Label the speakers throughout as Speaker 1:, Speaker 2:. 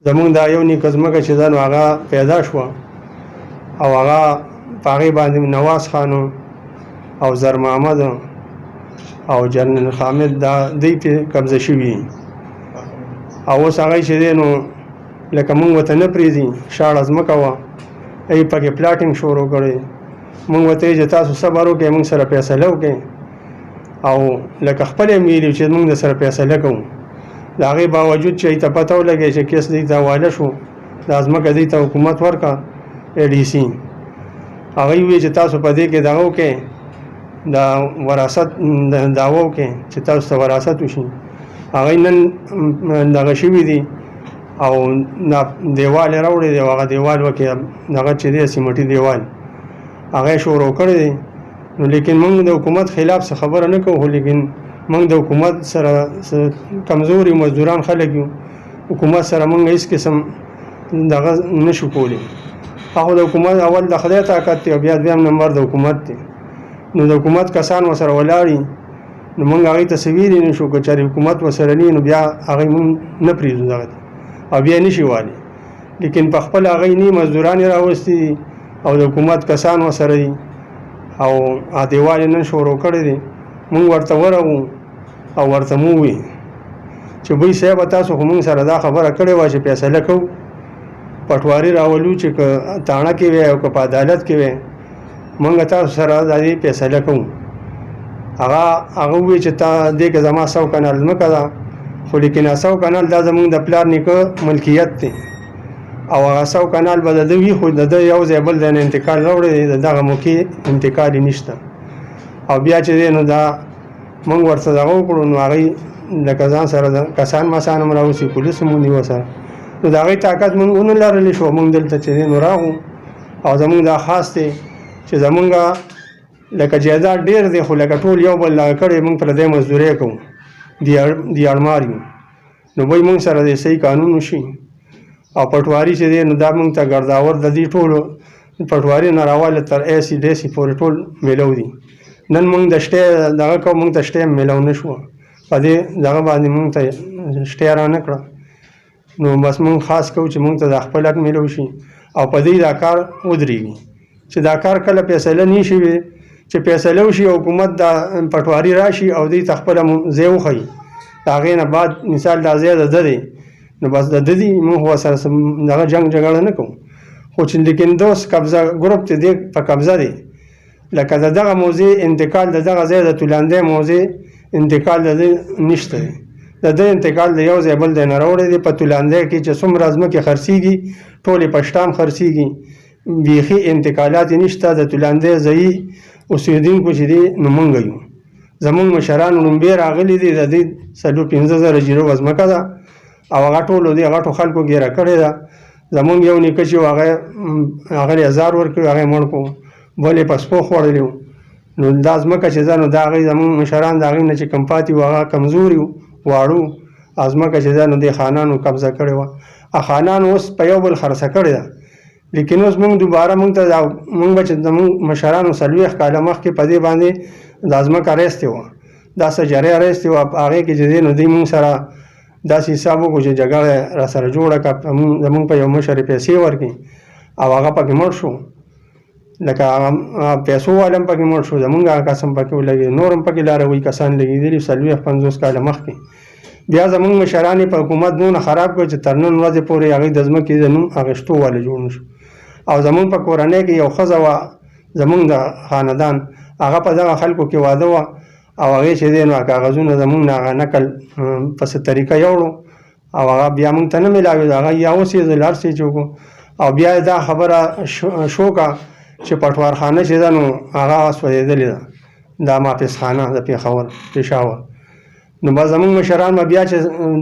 Speaker 1: زمونږ دا یو نیکه ځمکه چې ده نو هغه پیدا شوه او هغه په هغې باندې نواز خان او زر محمد او جنرال حامد دا دوی پې قبضه شوي او اوس هغه چې دی نو لکه مونږ ورته نه پرېږدي شاړه ځمکه وه ای پکې پلاټینګ شروع کړی مونږ ورته چې تاسو صبر وکړئ مونږ سره فیصله وکړئ او لکه خپل یې ویلي چې مونږ د سره فیصله کوو د هغې باوجود چې ته پته ولګی چې کیس دوی ته حواله شو دا ځمکه دوی ته حکومت ورکړه ADC هغوی وویل چې تاسو په دې کې دغه وکړئ د وراثت دعوه وکړئ چې تاسو ته وراثت وشي هغوی نن دغه شوي دي او دیوال یې راوړی دی او هغه دیوال وکړي دغه چې دی سیمټي دیوال هغه یې شروع کړی دی نو لیکن موږ د حکومت خلاف څه خبره نه کوو لیکن موږ د حکومت سره کمزوري مزدوران خلک یو حکومت سره موږ هېڅ قسم دغه نشو کولی هغه د حکومت اول د خدای طاقت دی او بیا دویم نمبر د حکومت دی نو د حکومت کسان ورسره ولاړي نو موږ هغې ته څه ویلی نه شو که چېرې حکومت ورسره نه وي نو بیا هغې موږ نه پرېږدو دغه او بیا نشي والی لیکن په خپل هغې نه مزدوران یې راوستي دي او د حکومت کسان ورسره دي او دیوال یې نن شروع کړی دی مونږ ورته ورغو او ورته مو ووي چې بوی صاحبه تاسو خو مونږ سره دا خبره کړې وه چې فیصله کوو پټواري راولو چې که تاڼه کې وی او که په عدالت کې وی مونږ تاسو سره د دې فیصله کوو هغه وویل چې تا دې کې زما 100 کنال ځمکه ده خو لیکن 100 کنال دا زمونږ د پلار نیکه ملکیت دی او هغه 100 کنال به د ده وي خو د ده یو ځای بل ځای نه انتقال راوړی دی د دغه موقع انتقال یې نشته او بیا چې دی نو دا مونږ ورته دغه وکړو نو هغوی لکه ځان سره کسان مسان هم راوسي پولیس هم ونیوه سره نو د هغې طاقت مونږ ونه لرلی شو مونږ دلته چې دی نو راغو او زمونږ دا خاص دی چې زمونږ لکه جایداد ډېر دی خو لکه ټول یو بل دغه کړی مونږ پردی مزدورۍ کوو دیاړمار یو نو وایي مونږ سره د صحیح قانون وشي او پټواري چې دی نو دا مونږ ته ګرداور د دې ټولو پټواري نه راواله تر AC DC پورې ټول میلو دي نن مونږ د شټې دغه کوو مونږ ته شټې میلو نه شوه په دې دغه باندې مونږ ته شټې را نه کړه نو بس مونږ خاص کوو چې مونږ ته د خپل حق میلو شي او په دې دا کار ودرېږي چې دا کار کله فیصله نه شي وي چې فیصله وشي حکومت د پټواري راشي او دوی ته خپله ځای وښیي د هغې نه بعد مثال دا ځای د ده دی نو بس د ده دي مونږ ورسره دغه جنګ جګړه نه کوو خو چې لیکن دوس قبضه ګروپ چې دی په قبضه دی لکه د دغه موضوع انتقال د دغه ځای د تولاندی موضوع انتقال د ده نشته دی د ده انتقال د یو ځای بل ځای نه راوړی دی په تولاندی کې چې څومره ځمکې خرڅېږي ټولې په شټام خرڅېږي بیخي انتقالات یې نشته د تولاندی ځایي اوسېدونکو چې دی نو مونږ یو زمونږ مشران لومبې راغلي دي د دې 45000 جیرو ځمکه ده او هغه ټولو دې هغه ټول خلکو ګیره کړې ده زمونږ یو نیکه چې هغه 1000 ورکړي هغه مړ کړو بل یې په سپو خوړلی و نو دا ځمکه چې ده نو د هغې زمونږ مشران د هغې نه چې کم پاتې وو هغه کمزوري وو واړو ځمکه چې ده نو دې خانانو قبضه کړې وه خانانو اوس په یو بل خرڅه کړې ده لیکن اوس مونږ دوباره مونږ ته مونږ به چې زمونږ مشرانو 40 کاله مخکې په دې باندې دا ځمکه اخیستې وه دا سجارۍ اخیستې وه په هغې کې چې دی نو دوی مونږ سره داسې حساب وکړو چې جګړه را سره جوړه کړه زمونږ په یو مشر پیسې ورکړي او هغه پکې مړ شو لکه هغه پیسو والا هم پکې مړ شو زمونږ هغه کس هم پکې ولګېد نور هم پکې لاروي کسان لګېدلي 40-50 کاله مخکې بیا زمونږ مشران یې په حکومت دونه خراب کړو چې تر نن ورځې پورې هغې د ځمکې د نوم اخیستو والا جوړ نه شو او زمونږ په کورنۍ کې یو ښځه وه زمونږ د خاندان هغه په دغه خلکو کې واده وه او هغې چې دی نو کاغذونه زمونږ نه هغه نقل په څه طریقه یوړو او هغه بیا مونږ ته نه میلاوېد هغه یا اوسېدل هر څه یې چې وکړو او بیا دا خبره شو که چې پټوارخانه چې ده نو هغه سوځېدلې ده دا محافظخانه د پېښور نو بس زمونږ مشران به بیا چې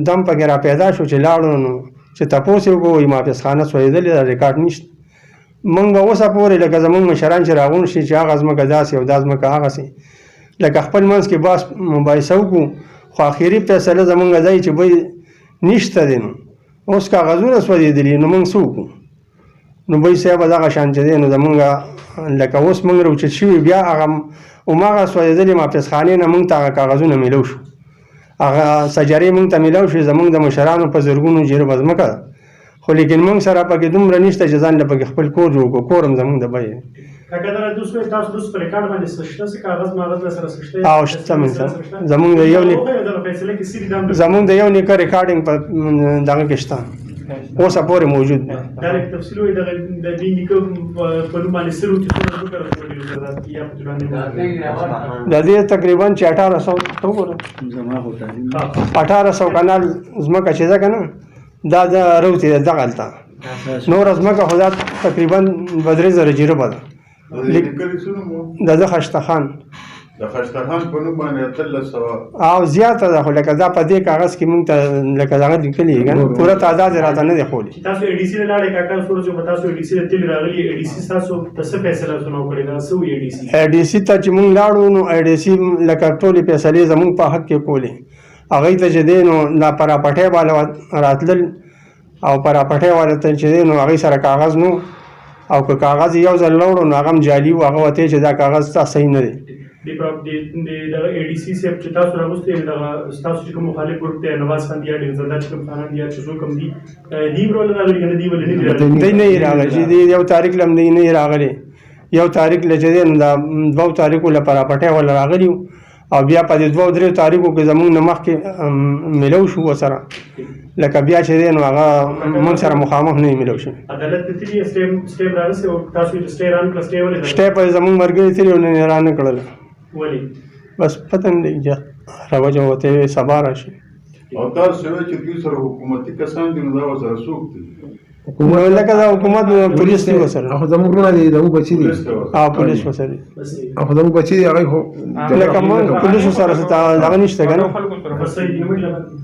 Speaker 1: دم پکې را پیدا شو چې لاړو نو چې تپوس یې وکړو محافظخانه سوځېدلې ده ریکارډ نشته مونږ به اوسه پورې لکه زمونږ مشران چې راغونډ شي چې هغه ځمکه داسې او دا ځمکه هغسې لکه خپل منځ کې باس مباحثه وکړو خو اخري فیصله زمونږ ځای چې بی نشته دی نو اوس کاغذونه سوځېدلي نو مونږ څه وکړو نو بی صاحبه دغه شان چې دی نو زمونږ لکه اوس مونږ راوچت شوي بیا هغه هماغه سوځېدلې محافظخانې نه مونږ ته هغه کاغذونه میلو شو هغه سجارۍ مونږ ته میلاو شي زمونږ د مشرانو په زرګونو جریبه ځمکه خو لیکن موږ سره پکې دومره نشته چې ځان له پکې خپل کور جوړ کړو کور هم زموږ د بیې
Speaker 2: کاکا دا دوی تاسو دوی پر ریکارډ باندې شته څه کاغذ ماغذ سره شته
Speaker 1: او شته من سره زموږ د یو زموږ د یو نیکه ریکارډینګ په دغه کې شته اوسه پورې موجود دی
Speaker 2: دا تفصیل وي د دې نیکه په نوم باندې سره چې
Speaker 1: د دې تقریبا چې 1800 ته وګوره 1800 کانال زمکه چې ده کنه دا د روتي دغلته نور زمکه خو دا تقریبا 2000 جریبه ده د خشته خان
Speaker 3: د خشته خان په نوم باندې 1300
Speaker 1: او زیاته ده خو لکه دا په دې کاغذ کې مونږ ته لکه دا لیکلي کنه پوره تعداد راته نه دی خولي
Speaker 2: تاسو اي ډي سي لاړې کاکا سورج په تاسو اي ډي سي تل راغلي اي ډي سي تاسو څه فیصله سنو کړی دا سو اي ډي سي
Speaker 1: اي ډي سي ته چې مونږ لاړو نو اي ډي سي لکه ټولې فیصلې زمونږ په حق کې کولې هغه ته چې دی نو لا پرا پټه والا راتلل او پرا پټه والا ته چې دی نو هغه سره کاغذ نو او که کاغذ یو ځل لوړو نو هغه جعلي و هغه وته چې دا کاغذ تاسو صحیح نه دی
Speaker 2: د اي ډي سي سیب چې تاسو راغوستي دا تاسو چې کوم مخالف ګروپ ته نواز خان دی ډیر زړه چې کوم خانان دی چې څوک هم دي دی ورول راغلي کنه دی ولې
Speaker 1: نه راغلي دی یو تاریخ لم نه راغلي یو تاریخ لجه نو دا دوه تاریخو لپاره پټه ول راغلی او بیا په دې دوه درې تاریخو کې زمونږ نمخ کې ملو شو وسره لکه بیا چې دی نو هغه موږ سره مخامخ نه ملو شو
Speaker 2: عدالت ته تیری سټیم راغلی او تاسو یې سټې ران کړ سټې ولې
Speaker 1: سټې په زمونږ مرګ تیری نه ران کړل
Speaker 2: ولی
Speaker 1: بس پته نه دی راوځو وته سبا راشي
Speaker 3: او تاسو چې دوی سره حکومتي کسان دي نو دا ورسره څوک دي
Speaker 1: نو لکه دا حکومت پولیس دی وسره
Speaker 4: خو زموږ نه دي زموږ بچی دي
Speaker 1: او پولیس وسره
Speaker 4: خو زموږ بچی دي هغه خو
Speaker 1: لکه موږ پولیس سره څه هغه نشته کنه
Speaker 2: بس یې